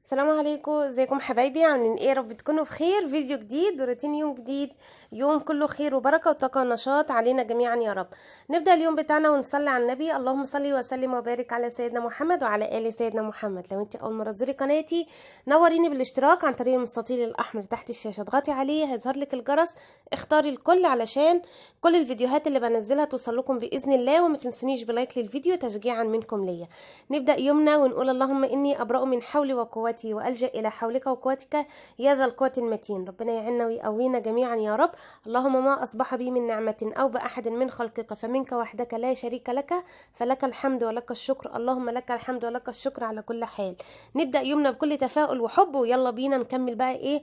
السلام عليكم، ازيكم حبايبي؟ عاملين ايه؟ رب تكونوا بخير. فيديو جديد وروتين يوم جديد، يوم كله خير وبركه وطاقه ونشاط علينا جميعا يا رب. نبدا اليوم بتاعنا ونصلي على النبي. اللهم صل وسلم وبارك على سيدنا محمد وعلى ال سيدنا محمد. لو انت اول مره تزوري قناتي نوريني بالاشتراك عن طريق المستطيل الاحمر تحت الشاشه، اضغطي عليه هيظهر لك الجرس، اختاري الكل علشان كل الفيديوهات اللي بنزلها توصل لكم باذن الله. وما تنسونيش بلايك للفيديو تشجيعا منكم ليا. نبدأ يومنا ونقول اللهم إني أبرأ من حولي وقوتي وألجأ إلى حولك وقوتك يا ذا القوة المتين. ربنا يعيننا ويقوينا جميعا يا رب. اللهم ما أصبح بي من نعمة أو بأحد من خلقك فمنك وحدك لا شريك لك، فلك الحمد ولك الشكر. اللهم لك الحمد ولك الشكر على كل حال. نبدأ يومنا بكل تفاؤل وحب، ويلا بينا نكمل بقى إيه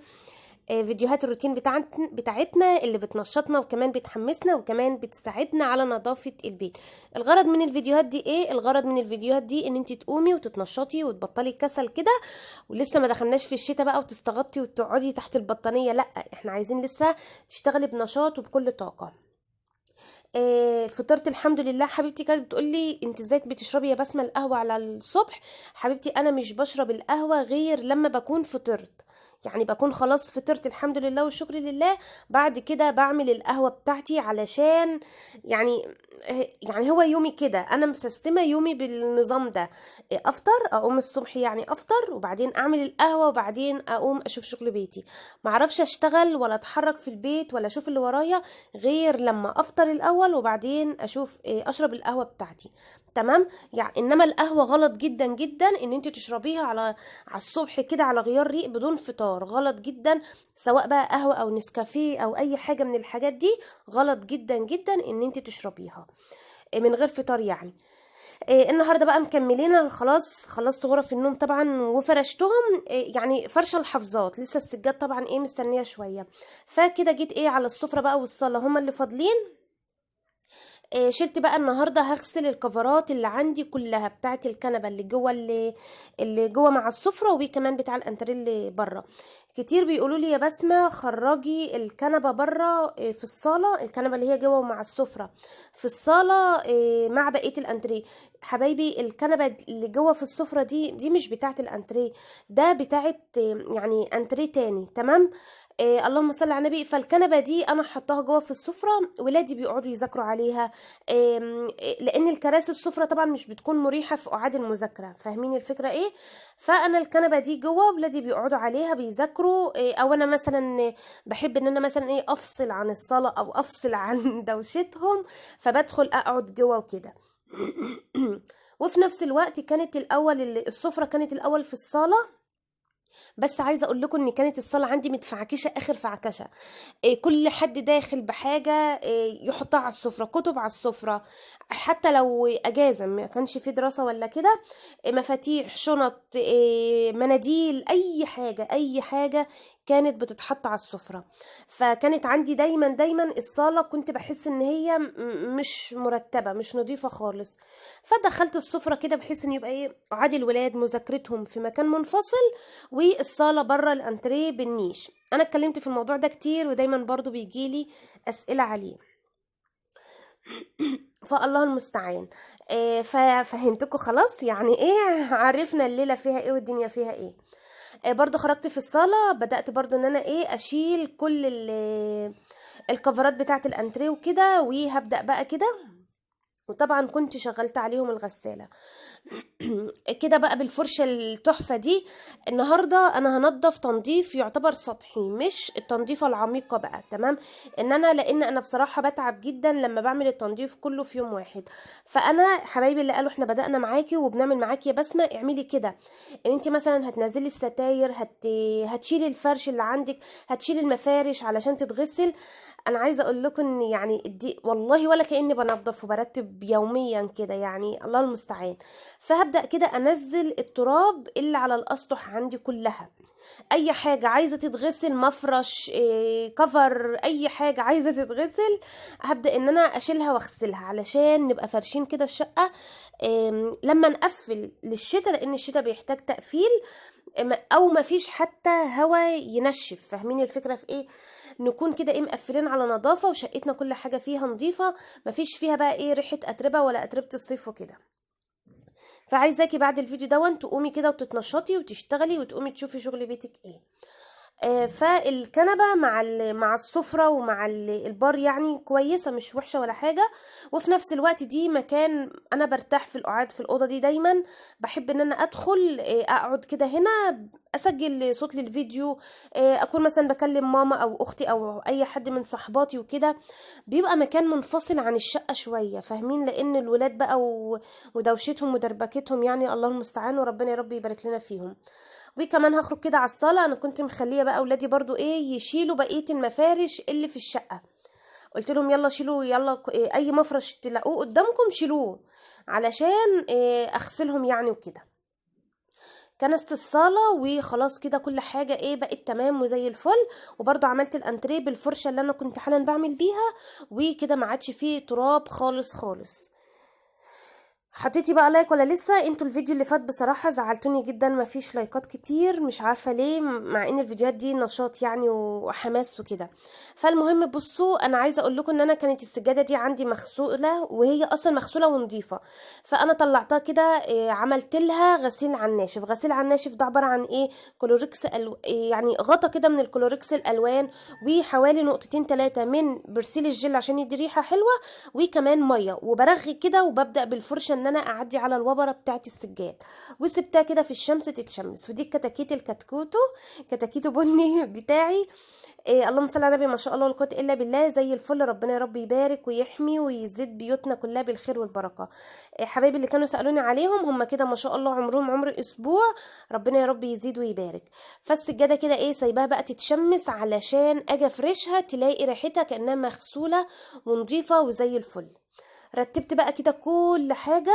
فيديوهات الروتين بتاعتنا اللي بتنشطنا وكمان بتحمسنا وكمان بتساعدنا على نظافة البيت. الغرض من الفيديوهات دي ايه؟ الغرض من الفيديوهات دي ان انت تقومي وتتنشطي وتبطلي الكسل كده. ولسه ما دخلناش في الشتاء بقى وتستغطي وتقعدي تحت البطانية، لا، احنا عايزين لسه تشتغلي بنشاط وبكل طاقة. فطرت الحمد لله. حبيبتي كانت بتقولي انت ازاي بتشربي يا بسمة القهوة على الصبح؟ حبيبتي انا مش بشرب القهوة غير لما بكون فطرت، يعني بكون خلاص فطرت الحمد لله والشكر لله. بعد كده بعمل القهوة بتاعتي علشان يعني يعني هو يومي كده، انا مسستمة يومي بالنظام ده. افطر، اقوم الصبح يعني افطر وبعدين اعمل القهوة وبعدين اقوم اشوف شغل بيتي. معرفش اشتغل ولا اتحرك في البيت ولا اشوف اللي ورايا غير لما افطر الاول وبعدين اشوف اشرب القهوه بتاعتي. تمام. يعني انما القهوه غلط جدا جدا ان انت تشربيها على الصبح كده على غيار ريق بدون فطار، غلط جدا. سواء بقى قهوه او نسكافيه او اي حاجه من الحاجات دي، غلط جدا جدا ان انت تشربيها من غير فطار يعني. النهارده بقى مكملين. أنا خلاص خلصت غرف النوم طبعا وفرشتهم. يعني فرشه الحفظات لسه، السجاد طبعا ايه مستنيه شويه. فكده جيت ايه على السفره بقى والصاله هما اللي فاضلين. شلت بقى النهارده هغسل الكفرات اللي عندي كلها بتاعه الكنبه اللي جوه مع السفره، وكمان بتاع الانتريه اللي بره. كتير بيقولوا لي يا بسمه خرجي الكنبه بره في الصاله، الكنبه اللي هي جوه مع السفره في الصاله مع بقيه الانتريه. حبايبي الكنبه اللي جوه في السفره دي مش بتاعه الانتريه، ده بتاعه يعني انتريه تاني. تمام. اللهم صل على النبي. فالكنبه دي انا حطاها جوه في السفره، ولادي بيقعدوا يذاكروا عليها. لان الكراسي السفرة طبعا مش بتكون مريحة في قعاد المذاكرة، فاهمين الفكرة ايه؟ فانا الكنبة دي جوه ولادي بيقعدوا عليها بيذاكروا. او انا مثلا بحب ان انا مثلا ايه افصل عن الصلاة او افصل عن دوشتهم، فبدخل اقعد جوه وكده. وفي نفس الوقت كانت الاول السفرة كانت الاول في الصالة. بس عايزه اقول لكم ان كانت الصاله عندي متفعكشه اخر فعكشه. كل حد داخل بحاجة يحطها على السفرة، كتب على السفرة، حتى لو أجازة ما كانش في دراسة ولا كده. مفاتيح، شنط، مناديل، أي حاجة أي حاجة كانت بتتحط على السفرة. فكانت عندي دايما دايما الصالة كنت بحس ان هي مش مرتبة مش نظيفة خالص. فدخلت السفرة كده بحيث ان يبقى ايه عادي الولاد مذاكرتهم في مكان منفصل، والصالة بره الانتريه بالنيش. انا اتكلمت في الموضوع ده كتير ودايما برضو بيجيلي اسئلة عليه. فالله المستعان. ففهمتكم خلاص يعني ايه، عرفنا الليلة فيها ايه والدنيا فيها ايه. برضو خرجت في الصالة، بدأت برضو ان انا ايه اشيل كل الكفرات بتاعت الانتريه وكده، وهبدأ بقى كده. وطبعا كنت شغلت عليهم الغسالة. كده بقى بالفرشة التحفة دي. النهاردة انا هنضف تنظيف يعتبر سطحي مش التنظيفة العميقة بقى. تمام. لان انا بصراحة بتعب جدا لما بعمل التنظيف كله في يوم واحد. فانا حبايبي اللي قالوا احنا بدأنا معاكي وبنعمل معاكي يا بسمة اعملي كده. ان انت مثلا هتنزلي الستاير، هتشيلي الفرش اللي عندك، هتشيلي المفارش علشان تتغسل. انا عايزه اقول لكم ان يعني دي والله ولا كاني بنظف وبرتب يوميا كده، يعني الله المستعان. فهبدا كده انزل التراب اللي على الاسطح عندي كلها. اي حاجه عايزه تتغسل، مفرش، كفر، اي حاجه عايزه تتغسل، هبدا ان انا اشيلها واغسلها علشان نبقى فرشين كده الشقه. لما نقفل للشتاء لان الشتاء بيحتاج تقفيل، او ما فيش حتى هوا ينشف. فاهمين الفكره في ايه؟ نكون كده ايه مقفلين على نظافه وشقتنا كل حاجه فيها نظيفه، ما فيش فيها بقى ايه ريحه اتربه ولا اتربه الصيف وكده. فعايزاكي بعد الفيديو دون تقومي كده وتتنشطي وتشتغلي وتقومي تشوفي شغل بيتك ايه. فالكنبة مع السفرة ومع البار يعني كويسة، مش وحشة ولا حاجة. وفي نفس الوقت دي مكان انا برتاح في القعاد في الأوضة دي دايما. بحب ان انا ادخل اقعد كده هنا، اسجل صوت للفيديو، اكون مثلا بكلم ماما او اختي او اي حد من صحباتي وكده. بيبقى مكان منفصل عن الشقة شوية، فاهمين؟ لان الولاد بقى ودوشتهم ودربكتهم، يعني الله المستعان، وربنا يا رب يبارك لنا فيهم. وكمان هخرج كده على الصالة. انا كنت مخلية بقى اولادي برضو ايه يشيلوا بقية المفارش اللي في الشقة. قلت لهم يلا شيلوا، يلا اي مفرش تلاقوه قدامكم شيلوه، علشان اغسلهم يعني وكده. كنست الصالة وخلاص كده كل حاجة ايه بقت تمام وزي الفل. وبرضو عملت الانتريه بالفرشة اللي انا كنت حالا بعمل بيها، وكده ما عادش فيه تراب خالص خالص. حطيتي بقى لايك ولا لسه؟ انتوا الفيديو اللي فات بصراحة زعلتوني جدا، ما فيش لايكات كتير، مش عارفة ليه، مع ان الفيديوهات دي نشاط يعني وحماس وكده. فالمهم بصوا، انا عايزة اقول لكم ان انا كانت السجادة دي عندي مغسولة، وهي اصلا مغسولة ونظيفة. فانا طلعتها كده، عملت لها غسيل على الناشف. غسيل على الناشف ده عبارة عن ايه؟ كلوركس يعني غطا كده من الكلوركس الالوان، وحوالي نقطتين 3 من برسيل الجل عشان يدي ريحة حلوة، وكمان ميه، وبرغي كده وببدأ بالفرشة ان انا اعدي على الوبرة بتاعت السجاد، وسبتها كده في الشمس تتشمس. ودي الكتاكيت الكتكوتو، كتاكيتو بني بتاعي. إيه اللهم صل على النبي، ما شاء الله ولا قوه الا بالله، زي الفل. ربنا يا رب يبارك ويحمي ويزيد بيوتنا كلها بالخير والبركه. إيه حبايبي اللي كانوا سالوني عليهم، هم كده ما شاء الله عمرهم عمر اسبوع. ربنا يا رب يزيد ويبارك. فالسجاده كده ايه سايباها بقى تتشمس، علشان اجي افرشها تلاقي ريحتها كانها مغسوله ونظيفه وزي الفل. رتبت بقى كده كل حاجه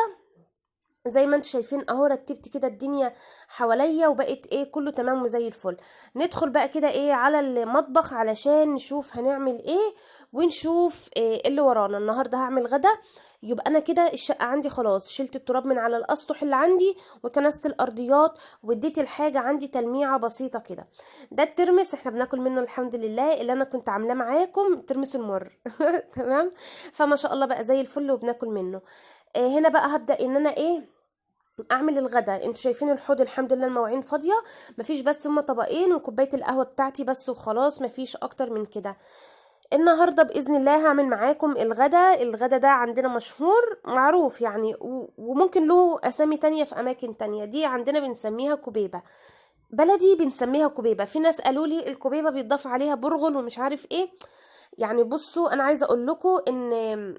زي ما انتم شايفين اهو. رتبت كده الدنيا حواليا وبقت ايه كله تمام وزي الفل. ندخل بقى كده ايه على المطبخ علشان نشوف هنعمل ايه، ونشوف ايه اللي ورانا. النهارده هعمل غدا. يبقى انا كده الشقه عندي خلاص، شلت التراب من على الاسطح اللي عندي، وكنست الارضيات، واديت الحاجه عندي تلميعه بسيطه كده. ده الترمس احنا بناكل منه الحمد لله، اللي انا كنت عاملاه معاكم ترمس المر. تمام. فما شاء الله بقى زي الفل وبناكل منه. هنا بقى هبدأ ان انا ايه اعمل الغدا. انتوا شايفين الحوض الحمد لله المواعين فاضيه، مفيش بس هما طبقين وكوبايه القهوه بتاعتي بس وخلاص، مفيش اكتر من كده. النهارده باذن الله هعمل معاكم الغدا. الغدا ده عندنا مشهور معروف يعني، وممكن له اسامي تانية في اماكن تانية. دي عندنا بنسميها كبيبه، بلدي بنسميها كبيبه. في ناس قالوا لي الكبيبه بيتضاف عليها برغل ومش عارف ايه. يعني بصوا انا عايزه اقول لكم ان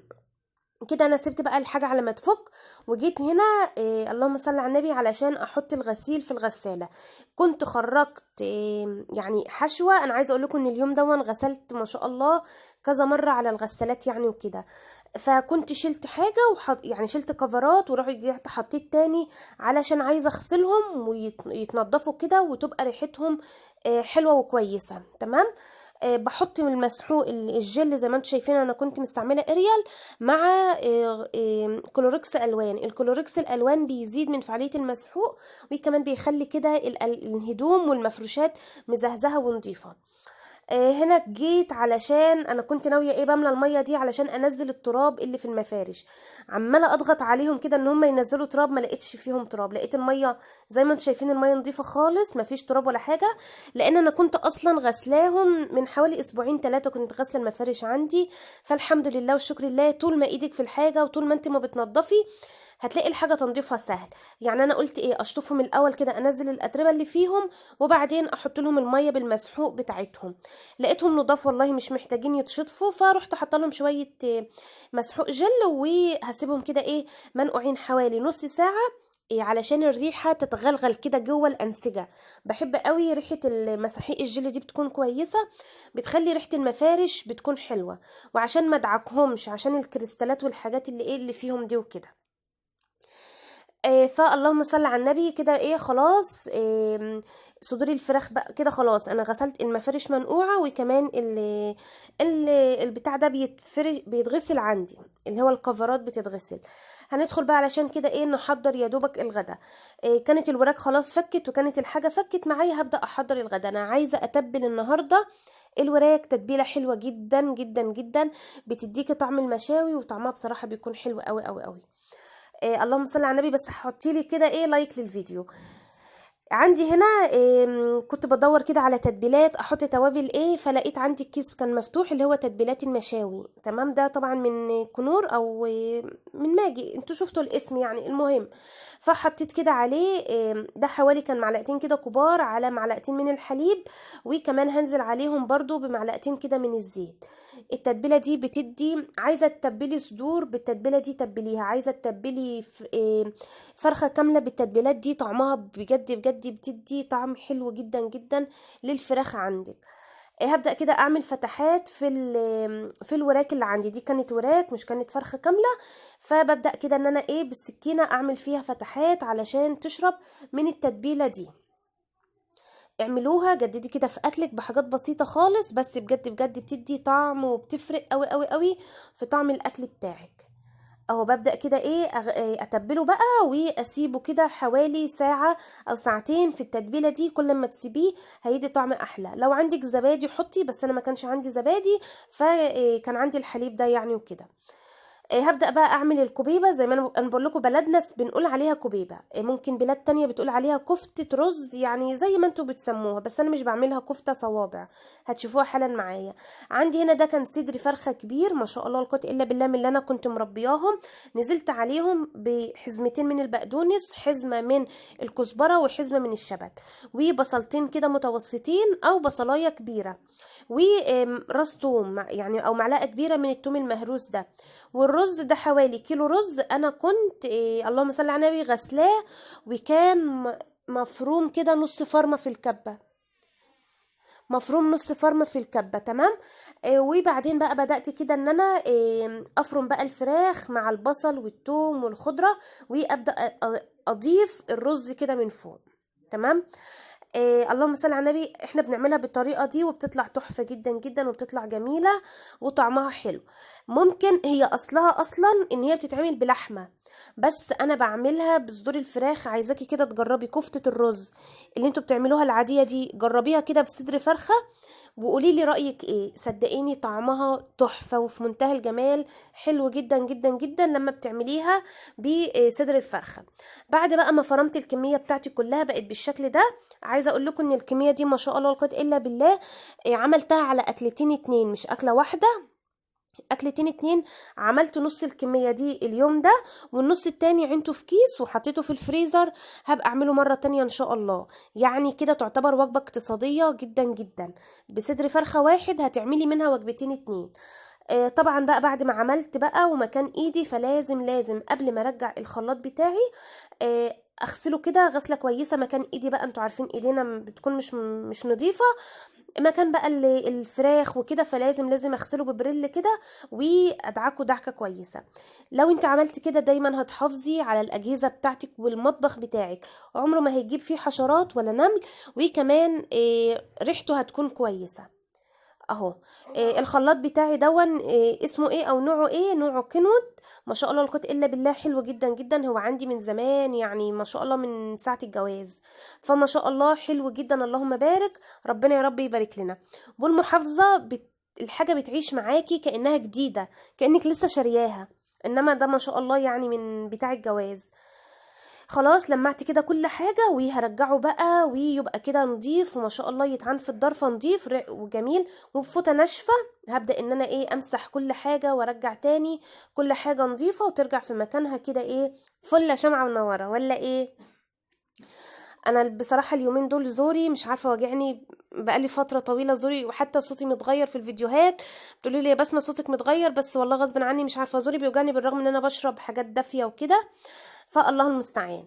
كده انا سبت بقى الحاجه على ما تفك، وجيت هنا اللهم صل على النبي علشان احط الغسيل في الغساله. كنت خرجت يعني حشوه. انا عايزه اقول لكم ان اليوم دون غسلت ما شاء الله كذا مره على الغسالات يعني وكده. فكنت شلت حاجه يعني شلت كفرات ورحت حطيت تاني، علشان عايزه اغسلهم ويتنضفوا كده وتبقى ريحتهم حلوه وكويسه تمام. بحط من المسحوق الجل زي ما انتم شايفين. انا كنت مستعمله اريال مع كلوركس الوان. الكلوركس الالوان بيزيد من فعاليه المسحوق، وكمان بيخلي كده الهدوم والمفروشات مزهزهه ونظيفه. هنا جيت علشان انا كنت ناويه ايه بملى الميه دي علشان انزل التراب اللي في المفارش. عماله اضغط عليهم كده ان هم ينزلوا تراب، ما لقيتش فيهم تراب. لقيت الميه زي ما انتم شايفين الميه نظيفه خالص، ما فيش تراب ولا حاجه. لان انا كنت اصلا غسلاهم من حوالي اسبوعين 3، كنت غاسله المفارش عندي. فالحمد لله والشكر لله، طول ما ايدك في الحاجه وطول ما انت ما بتنضفي هتلاقي الحاجه تنظيفها سهل. يعني انا قلت ايه اشطفهم الاول كده، انزل الاتربه اللي فيهم، وبعدين احط لهم الميه بالمسحوق بتاعتهم. لقيتهم نضاف والله مش محتاجين يتشطفوا، فرحت حاطه لهم شويه مسحوق جل، وهسيبهم كده ايه منقوعين حوالي نص ساعه. علشان الريحه تتغلغل كده جوه الانسجه. بحب قوي ريحه المساحيق الجل دي بتكون كويسه، بتخلي ريحه المفارش بتكون حلوه. وعشان ما ادعكهمش عشان الكريستالات والحاجات اللي ايه اللي فيهم دي وكده. فاللهم صل على النبي كده ايه خلاص. صدور الفراخ بقى كده خلاص، انا غسلت المفارش منقوعه، وكمان البتاع ده بيتغسل عندي، اللي هو الكفرات بتتغسل. هندخل بقى علشان كده ايه نحضر يا دوبك الغدا. كانت الوراك خلاص فكت وكانت الحاجه فكت معايا، هبدا احضر الغدا. انا عايزه اتبل النهارده الوراك تتبيله حلوه جدا جدا جدا، بتديكي طعم المشاوي، وطعمها بصراحه بيكون حلو قوي قوي قوي. اللهم صل على النبي، بس حطي لي كده ايه لايك للفيديو. عندي هنا كنت بدور كده على تتبيلات احط توابل ايه، فلقيت عندي الكيس كان مفتوح اللي هو تتبيلات المشاوي، تمام. ده طبعا من كنور او من ماجي، انتوا شفتوا الاسم يعني، المهم. فحطيت كده عليه ده حوالي كان معلقتين كده كبار على معلقتين من الحليب، وكمان هنزل عليهم برضو بمعلقتين كده من الزيت. التتبيله دي بتدي، عايزه تتبلي صدور بالتتبيله دي تبليها، عايزه تتبلي فرخة كاملة بالتتبيلات دي، طعمها بجد بجد بتدي طعم حلو جدا جدا للفراخ عندك. هبدأ كده اعمل فتحات في الوراك اللي عندي دي، كانت وراك مش كانت فرخة كاملة. فببدأ كده ان انا ايه بالسكينة اعمل فيها فتحات علشان تشرب من التتبيلة دي. اعملوها جددي كده في اكلك بحاجات بسيطة خالص، بس بجد بجد بتدي طعم وبتفرق قوي قوي قوي في طعم الاكل بتاعك. اهو ببدأ كده ايه اتبله بقى واسيبه كده حوالي ساعة او ساعتين في التتبيلة دي، كل ما تسيبيه هيدي طعم احلى. لو عندك زبادي حطي، بس انا ما كانش عندي زبادي، فكان عندي الحليب ده يعني وكده. هبدأ بقى اعمل الكوبيبة زي ما انا بقول لكم، بلدنا بنقول عليها كوبيبة، ممكن بلاد تانية بتقول عليها كفتة رز، يعني زي ما انتوا بتسموها، بس انا مش بعملها كفتة صوابع، هتشوفوها حالا معايا. عندي هنا ده كان صدر فرخة كبير ما شاء الله لا قوة الا بالله، من اللي انا كنت مربياهم. نزلت عليهم بحزمتين من البقدونس، حزمة من الكزبرة وحزمة من الشبت، وبصلتين كده متوسطين او بصلاية كبيرة، وراس توم يعني او معلقة كبيرة من التوم المهروس ده. والرز ده حوالي كيلو رز، انا كنت اللهم صل على النبي غسلاه، وكان مفروم كده نص فرمة في الكبة، مفروم نص فرمة في الكبة، تمام. وبعدين بقى بدأت كده ان انا افرم بقى الفراخ مع البصل والثوم والخضرة، وابدأ اضيف الرز كده من فوق، تمام. اللهم صل على النبي، احنا بنعملها بالطريقه دي وبتطلع تحفه جدا جدا وبتطلع جميله وطعمها حلو. ممكن هي اصلها اصلا ان هي بتتعمل بلحمه، بس انا بعملها بصدور الفراخ. عايزاكي كده تجربي كفته الرز اللي انتوا بتعملوها العاديه دي، جربيها كده بصدر فرخه وقولي لي رأيك ايه. صدقيني طعمها تحفة وفي منتهى الجمال، حلو جدا جدا جدا لما بتعمليها بصدر الفرخة. بعد بقى ما فرمت الكمية بتاعتي كلها بقت بالشكل ده. عايزة اقول لكم ان الكمية دي ما شاء الله لا قوة الا بالله، عملتها على اكلتين اتنين مش اكلة واحدة، اكلتين اتنين. عملت نص الكمية دي اليوم ده، والنص التاني عينته في كيس وحطيته في الفريزر، هبقى اعمله مرة تانية ان شاء الله. يعني كده تعتبر وجبة اقتصادية جدا جدا، بصدر فرخة واحد هتعملي منها وجبتين اتنين. طبعا بقى بعد ما عملت بقى ومكان ايدي، فلازم قبل ما ارجع الخلاط بتاعي اغسله كده غسله كويسه مكان ايدي بقى، انتوا عارفين ايدينا بتكون مش نظيفه، مكان بقى الفراخ وكده، فلازم اغسله ببريل كده وادعكه دعكه كويسه. لو انت عملت كده دايما هتحافظي على الاجهزه بتاعتك والمطبخ بتاعك، عمره ما هيجيب فيه حشرات ولا نمل، وكمان ريحته هتكون كويسه. اهو الخلاط بتاعي دون اسمه ايه او نوعه ايه، نوعه كنود. ما شاء الله لا قوه الا بالله، حلو جدا جدا، هو عندي من زمان يعني ما شاء الله من ساعه الجواز، فما شاء الله حلو جدا، اللهم بارك، ربنا يا رب يبارك لنا. والمحافظه الحاجه بتعيش معاكي كانها جديده، كانك لسه شارياها، انما ده ما شاء الله يعني من بتاع الجواز. خلاص لمعت كده كل حاجة وهرجعه بقى ويبقى كده نضيف وما شاء الله يتعان في الضرفة نضيف وجميل وبفوطة ناشفة. هبدأ ان انا ايه امسح كل حاجة وارجع تاني كل حاجة نضيفة وترجع في مكانها كده، ايه فل شمعة منورة ولا ايه. انا بصراحة اليومين دول زوري مش عارفة واجعني، بقالي فترة طويلة زوري، وحتى صوتي متغير في الفيديوهات، بتقولي لي يا بسمة صوتك متغير، بس والله غصب عني مش عارفة زوري بيوجعني بالرغم ان انا بشرب حاجات دافية وكده، فالله المستعان.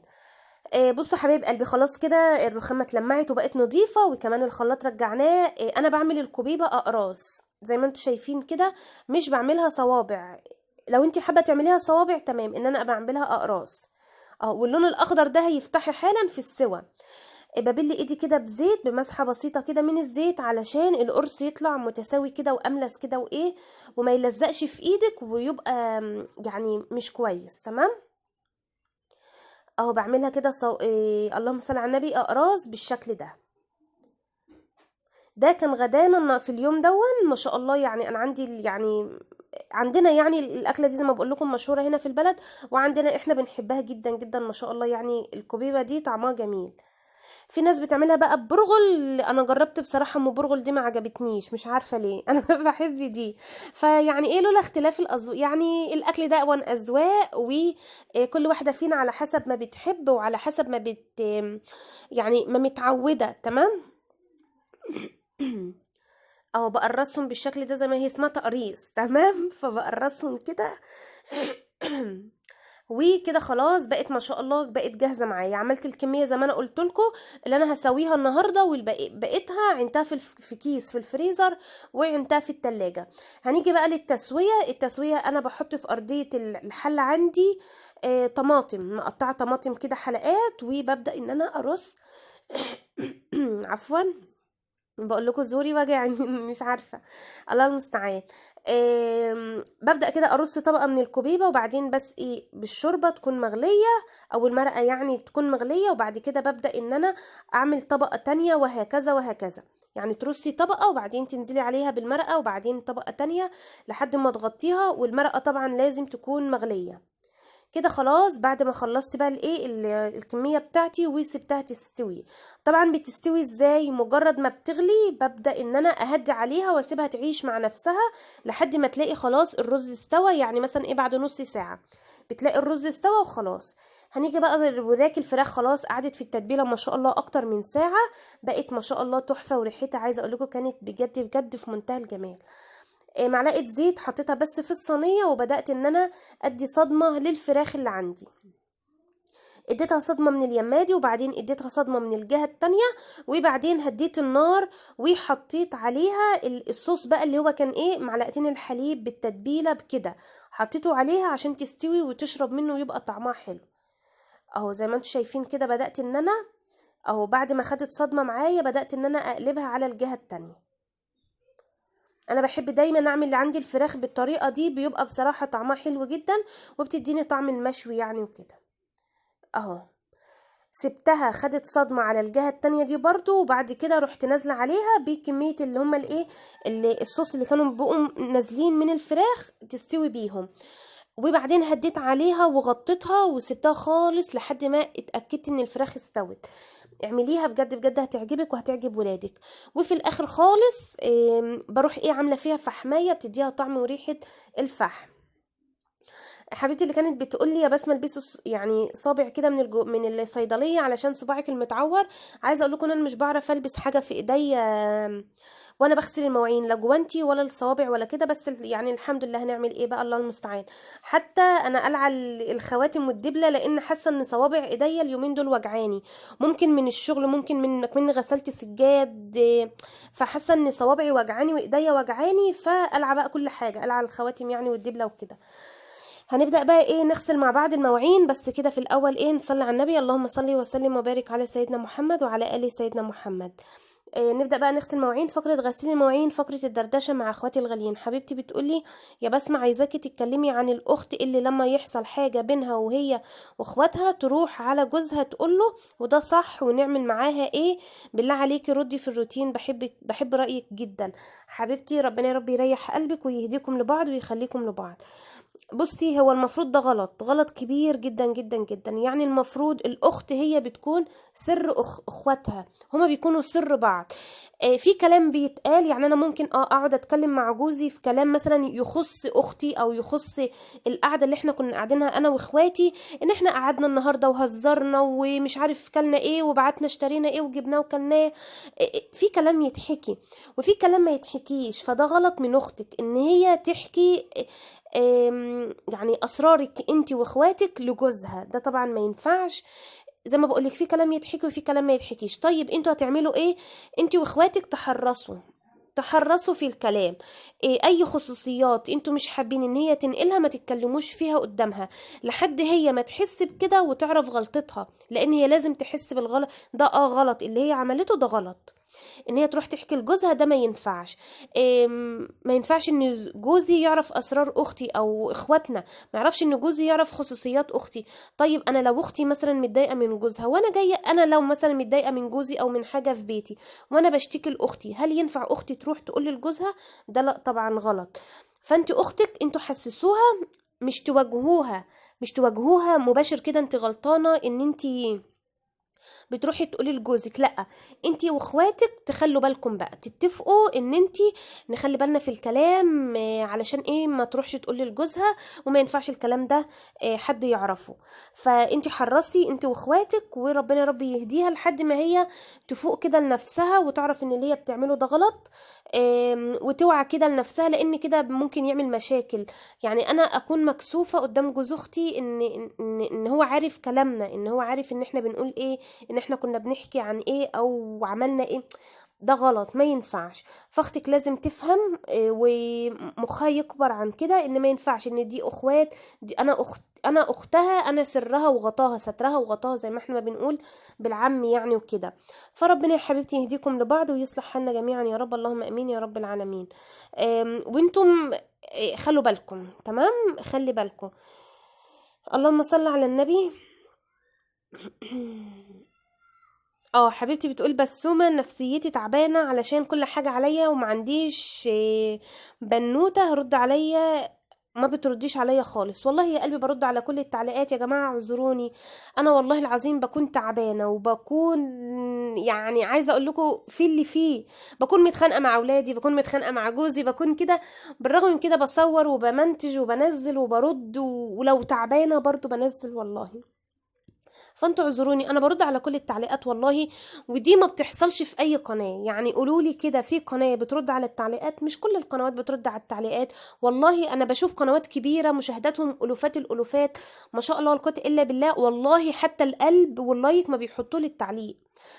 بصوا حبايب قلبي، خلاص كده الرخامه اتلمعت وبقت نظيفه، وكمان الخلاط رجعناه. انا بعمل الكوبيبه اقراص زي ما انتم شايفين كده، مش بعملها صوابع. لو انت حابه تعمليها صوابع تمام، ان انا بعملها اقراص. اه واللون الاخضر ده هيفتحي حالا في السوى. ببل ايدي كده بزيت بمسحه بسيطه كده من الزيت علشان القرص يطلع متساوي كده واملس كده وايه، وما يلزقش في ايدك ويبقى يعني مش كويس، تمام. اهو بعملها كده اللهم صل على النبي اقراص بالشكل ده. ده كان غدانا في اليوم دون ما شاء الله، يعني انا عندي يعني عندنا يعني الاكله دي زي ما بقول لكم مشهوره هنا في البلد، وعندنا احنا بنحبها جدا جدا ما شاء الله. يعني الكوبيبه دي طعمها جميل. في ناس بتعملها بقى ببرغل، انا جربت بصراحه ام برغل دي ما عجبتنيش، مش عارفه ليه انا بحب دي. فيعني ايه، لولا اختلاف الاذواق، يعني الاكل ده اوان اذواق، وكل واحده فينا على حسب ما بتحب وعلى حسب ما يعني ما متعوده. تمام. اهو بقرصهم بالشكل ده زي ما هي اسمها تقريص. تمام. فبقرصهم كده. وكده خلاص بقت ما شاء الله، بقت جاهزه معايا. عملت الكميه زي ما انا قلت لكم اللي انا هسويها النهارده، والباقي بقيتها عينتها في كيس في الفريزر، وعينتها في التلاجة. هنيجي بقى للتسويه. التسويه انا بحط في ارضيه الحله عندي طماطم مقطعه، طماطم كده حلقات، وببدا ان انا ارص. عفوا، بقول لكم زوري وجعني. مش عارفه، الله المستعان. ببدا كده ارص طبقه من الكوبيبه، وبعدين بس ايه بالشوربه تكون مغليه، او المرقه يعني تكون مغليه، وبعد كده ببدا ان انا اعمل طبقه تانية، وهكذا وهكذا. يعني ترصي طبقه وبعدين تنزلي عليها بالمرقه، وبعدين طبقه تانية لحد ما تغطيها، والمرقه طبعا لازم تكون مغليه. كده خلاص بعد ما خلصت بقى الايه الكميه بتاعتي وسبتها تستوي. طبعا بتستوي ازاي؟ مجرد ما بتغلي ببدا ان انا اهدي عليها واسيبها تعيش مع نفسها لحد ما تلاقي خلاص الرز استوى. يعني مثلا ايه، بعد نص ساعه بتلاقي الرز استوى وخلاص. هنيجي بقى وراك الفراخ خلاص قعدت في التتبيله ما شاء الله اكتر من ساعه، بقت ما شاء الله تحفه، وريحتها عايزه اقول لكم كانت بجد بجد في منتهى الجمال. معلقه زيت حطيتها بس في الصينيه، وبدات ان انا ادي صدمه للفراخ اللي عندي. اديتها صدمه من اليمادي، وبعدين اديتها صدمه من الجهه التانية، وبعدين هديت النار وحطيت عليها الصوص بقى اللي هو كان ايه، معلقتين الحليب بالتتبيله بكده، حطيته عليها عشان تستوي وتشرب منه ويبقى طعمها حلو. اهو زي ما انتم شايفين كده بدات ان انا اهو بعد ما خدت صدمه معايا بدات ان انا اقلبها على الجهه التانية. انا بحب دايما اعمل اللي عندي الفراخ بالطريقه دي، بيبقى بصراحه طعمها حلو جدا، وبتديني طعم المشوي يعني وكده. اهو سبتها خدت صدمة على الجهة التانية دي برضو، وبعد كده رحت نازلة عليها بكمية اللي هما الايه، اللي الصوص اللي كانوا بقوا نازلين من الفراخ تستوي بيهم. وبعدين هديت عليها وغطيتها وسبتها خالص لحد ما اتأكدت ان الفراخ استوت. اعمليها بجد بجد هتعجبك وهتعجب ولادك. وفي الاخر خالص بروح ايه عاملة فيها فحمية بتديها طعم وريحة الفحم. حبيبتي اللي كانت بتقول لي يا بسمه البسي يعني صابع كده من الصيدليه علشان صباعك المتعور، عايزه اقول لكم ان انا مش بعرف البس حاجه في ايديا وانا بغسل المواعين، لا جوانتي ولا الصوابع ولا كده، بس يعني الحمد لله هنعمل ايه بقى، الله المستعان. حتى انا قلع الخواتم والدبله لان حاسه ان صوابع ايديا اليومين دول وجعاني، ممكن من الشغل، ممكن من غسلت سجاد، فحاسه ان صوابعي وجعاني وايديا وجعاني، فقلع بقى كل حاجه، قلع الخواتم يعني والدبله وكده. هنبدأ بقى ايه نغسل مع بعض المواعين، بس كده في الاول ايه نصلي على النبي، اللهم صل وسلم وبارك على سيدنا محمد وعلى ال سيدنا محمد. نبدأ بقى نغسل مواعين. فقرة غسيل المواعين فقرة الدردشة مع اخواتي الغاليين. حبيبتي بتقولي يا بسمة عايزاكي تتكلمي عن الاخت اللي لما يحصل حاجة بينها وهي واخواتها تروح على جوزها تقوله، وده صح ونعمل معاها ايه؟ بالله عليكي ردي في الروتين، بحب رأيك جدا. حبيبتي ربنا يا رب يريح قلبك ويهديكم لبعض ويخليكم لبعض. بصي هو المفروض ده غلط، غلط كبير جدا جدا جدا. يعني المفروض الاخت هي بتكون سر اخواتها، هما بيكونوا سر بعض. في كلام بيتقال، يعني انا ممكن اقعد اتكلم مع جوزي في كلام مثلا يخص اختي او يخص القعده اللي احنا كنا قاعدينها انا واخواتي، ان احنا قعدنا النهارده وهزرنا ومش عارف كلنا ايه وبعتنا اشترينا ايه وجبناه وكلناه. في كلام يتحكي وفي كلام ما يتحكيش، فده غلط من اختك ان هي تحكي يعني اسرارك انت واخواتك لجوزها، ده طبعا ما ينفعش. زي ما بقولك في كلام يتحكي وفي كلام ما يتحكيش. طيب انتوا هتعملوا ايه؟ انت واخواتك تحرصوا في الكلام. اي خصوصيات انتوا مش حابين ان هي تنقلها ما تتكلموش فيها قدامها لحد هي ما تحس بكده وتعرف غلطتها، لان هي لازم تحس بالغلط ده. غلط اللي هي عملته ده غلط، ان هي تروح تحكي لجوزها ده ما ينفعش. ما ينفعش ان جوزي يعرف اسرار اختي او اخواتنا، ما يعرفش ان جوزي يعرف خصوصيات اختي. طيب انا لو اختي مثلا متضايقه من جوزها وانا جايه، انا لو مثلا متضايقه من جوزي او من حاجه في بيتي وانا بشتكي لاختي، هل ينفع اختي تروح تقول لجوزها؟ ده لا طبعا غلط. فانت اختك انتوا حسسوها، مش تواجهوها مباشر كده انت غلطانه ان انت بتروحي تقولي لجوزك، لا، انتي واخواتك تخلوا بالكم بقى، تتفقوا ان انتي نخلي بالنا في الكلام، علشان ايه ما تروحش تقولي لجوزها، وما ينفعش الكلام ده حد يعرفه. فانتي حرصي انتي واخواتك، وربنا يا رب يهديها لحد ما هي تفوق كده لنفسها وتعرف ان اللي هي بتعمله ده غلط، وتوعى كده لنفسها، لان كده ممكن يعمل مشاكل. يعني انا اكون مكسوفة قدام جوز اختي ان هو عارف كلامنا، ان هو عارف ان احنا بنقول ايه، ان احنا كنا بنحكي عن ايه او عملنا ايه. ده غلط، ما ينفعش. فاختك لازم تفهم ومخها يكبر عن كده، ان ما ينفعش ان دي اخوات، دي انا اختها، انا سرها وغطاها، سترها وغطاها زي ما احنا ما بنقول بالعام يعني وكده. فربنا يا حبيبتي يهديكم لبعض ويصلح حالنا جميعا يا رب، اللهم امين يا رب العالمين. وانتم خلوا بالكم، تمام، خلي بالكم. اللهم صل على النبي. حبيبتي بتقول بسومة نفسيتي تعبانة علشان كل حاجة عليا وما عنديش بنوتة هرد عليا، ما بترديش عليا خالص. والله يا قلبي برد على كل التعليقات يا جماعة، اعذروني. انا والله العظيم بكون تعبانة، وبكون يعني عايزة اقول لكم في اللي فيه، بكون متخانقة مع اولادي، بكون متخانقة مع جوزي، بكون كده. بالرغم من كده بصور وبمنتج وبنزل وبرد، ولو تعبانة برضو بنزل والله. فانتوا اعذروني، انا برد على كل التعليقات والله، ودي ما بتحصلش في اي قناة. يعني قولوا لي كده في قناة بترد على التعليقات؟ مش كل القنوات بترد على التعليقات. والله انا بشوف قنوات كبيرة مشاهداتهم الوفات الالوفات، ما شاء الله ولا قوه الا بالله، والله حتى القلب واللايك ما بيحطوا لي التعليق.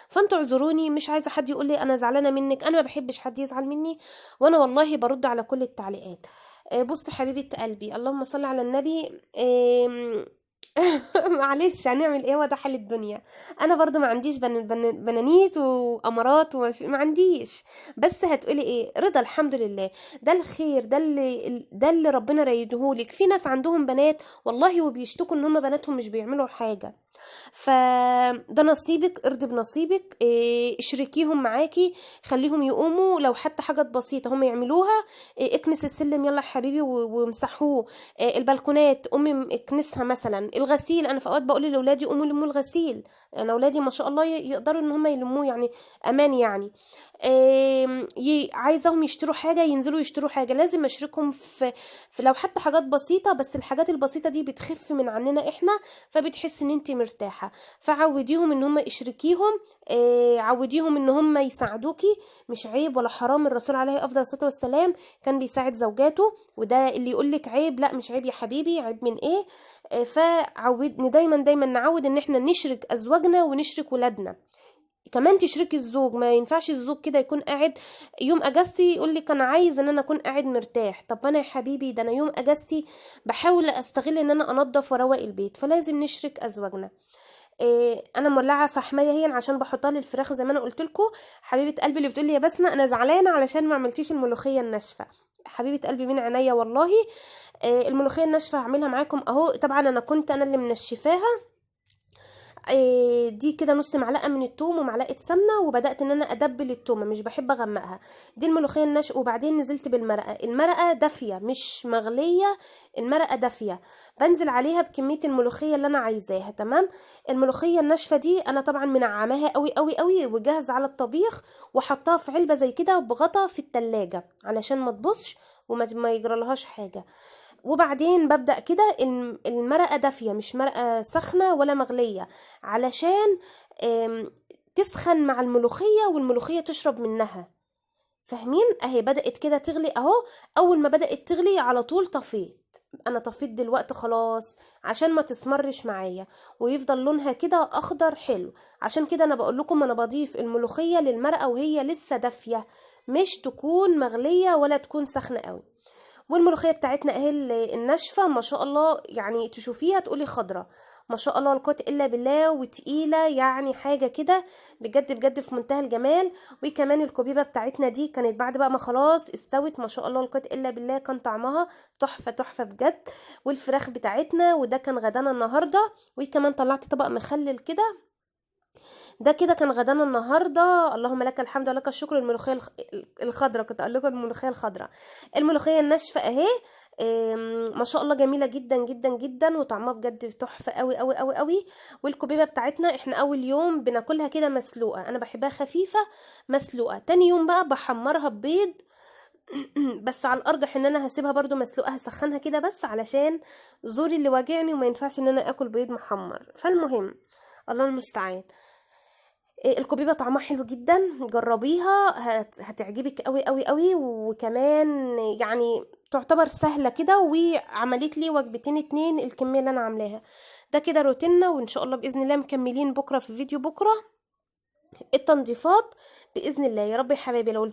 فانتوا اعذروني، مش عايزه حد يقول لي انا زعلانه منك، انا ما بحبش حد يزعل مني، وانا والله برد على كل التعليقات. بص حبيبه قلبي، اللهم صل على النبي. معلش هنعمل ايه، وده حال الدنيا. انا برضو ما عنديش بنانيت وامارات ما عنديش. بس هتقولي ايه، رضا الحمد لله، ده الخير، ده اللي ربنا رايدهولك. في ناس عندهم بنات والله وبيشتكوا ان هم بناتهم مش بيعملوا حاجه، فده نصيبك، ارضي بنصيبك. اشركيهم معاكي، خليهم يقوموا لو حتى حاجات بسيطة هم يعملوها. اكنس السلم يلا يا حبيبي وامسحوه. البلكونات قومي اكنسها مثلا. الغسيل، انا في اوقات بقول لاولادي قوموا لموا الغسيل، انا اولادي ما شاء الله يقدروا ان هم يلموه، يعني امان يعني. عايزاهم يشتروا حاجة ينزلوا يشتروا حاجة، لازم اشركهم في لو حتى حاجات بسيطة، بس الحاجات البسيطة دي بتخف من عننا احنا، فبتحس ان انت مرتاحة. فعوديهم ان هم اشركيهم، عوديهم ان هم يساعدوكي، مش عيب ولا حرام. الرسول عليه افضل الصلاة والسلام كان بيساعد زوجاته، وده اللي يقولك عيب، لا مش عيب يا حبيبي، عيب من ايه؟ فعودني دايما دايما نعود ان احنا نشرك ازواجنا ونشرك ولادنا. كمان تشركي الزوج، ما ينفعش الزوج كده يكون قاعد يوم اجازتي يقول لك انا عايز ان انا اكون قاعد مرتاح. طب انا يا حبيبي ده انا يوم اجازتي بحاول استغل ان انا انظف واروق البيت، فلازم نشرك ازواجنا. انا مولعه فحمايه هي عشان بحطها للفراخ زي ما انا قلت لكم. حبيبه قلبي اللي بتقولي يا بسمه انا زعلانه علشان ما عملتيش الملوخيه الناشفه، حبيبه قلبي من عينيا والله. الملوخيه الناشفه هعملها معاكم اهو. طبعا انا اللي منشفاها. دي كده نص معلقه من التوم ومعلقه سمنه، وبدات ان انا ادبل التومه، مش بحب اغمقها. دي الملوخيه الناشفه. وبعدين نزلت بالمرقه، المرقه دافيه مش مغليه، المرقه دافيه. بنزل عليها بكميه الملوخيه اللي انا عايزاها، تمام. الملوخيه الناشفه دي انا طبعا منعماها قوي قوي قوي وجاهزه على الطبيخ، وحطاها في علبه زي كده بغطا في التلاجة علشان ما تبصش وما يجرالهاش حاجه. وبعدين ببدأ كده المرقة دافية، مش مرقة سخنة ولا مغلية، علشان تسخن مع الملوخية والملوخية تشرب منها. فاهمين؟ اهي بدأت كده تغلي اهو. اول ما بدأت تغلي على طول طفيت. انا طفيت دلوقتي خلاص، عشان ما تسمرش معايا ويفضل لونها كده اخضر حلو. عشان كده انا بقول لكم انا بضيف الملوخية للمرقة وهي لسه دافية، مش تكون مغلية ولا تكون سخنة قوي. والملوخيه بتاعتنا اهي الناشفه ما شاء الله، يعني تشوفيها تقولي خضره، ما شاء الله لا قوه الا بالله، وتقيله يعني حاجه كده بجد بجد في منتهى الجمال. وكمان الكوبيبه بتاعتنا دي كانت بعد بقى ما خلاص استوت، ما شاء الله لا قوه الا بالله، كان طعمها تحفه تحفه بجد. والفراخ بتاعتنا، وده كان غدانا النهارده. وكمان طلعت طبق مخلل كده ده كده كان غدانا النهارده، اللهم لك الحمد ولك الشكر. الملوخيه الخضراء، كنت اقول لكم الملوخيه الخضراء. الملوخيه الناشفه اهي. ما شاء الله جميله جدا جدا جدا، وطعمها بجد تحفه قوي قوي قوي قوي. والكوبيبه بتاعتنا احنا اول يوم بناكلها كده مسلوقه، انا بحبها خفيفه مسلوقه. تاني يوم بقى بحمرها ببيض. بس على الارجح ان انا هسيبها برضو مسلوقه، هسخنها كده بس علشان زوري اللي واجعني، وما ينفعش ان انا اكل بيض محمر. فالمهم، الله المستعان. الكوبيبه طعمها حلو جدا، جربيها هتعجبك قوي قوي قوي. وكمان يعني تعتبر سهله كده، وعملت لي وجبتين اتنين الكميه اللي انا عاملاها. ده كده روتيننا، وان شاء الله باذن الله مكملين بكره في فيديو بكره التنظيفات باذن الله. يا رب يا حبايبي، لو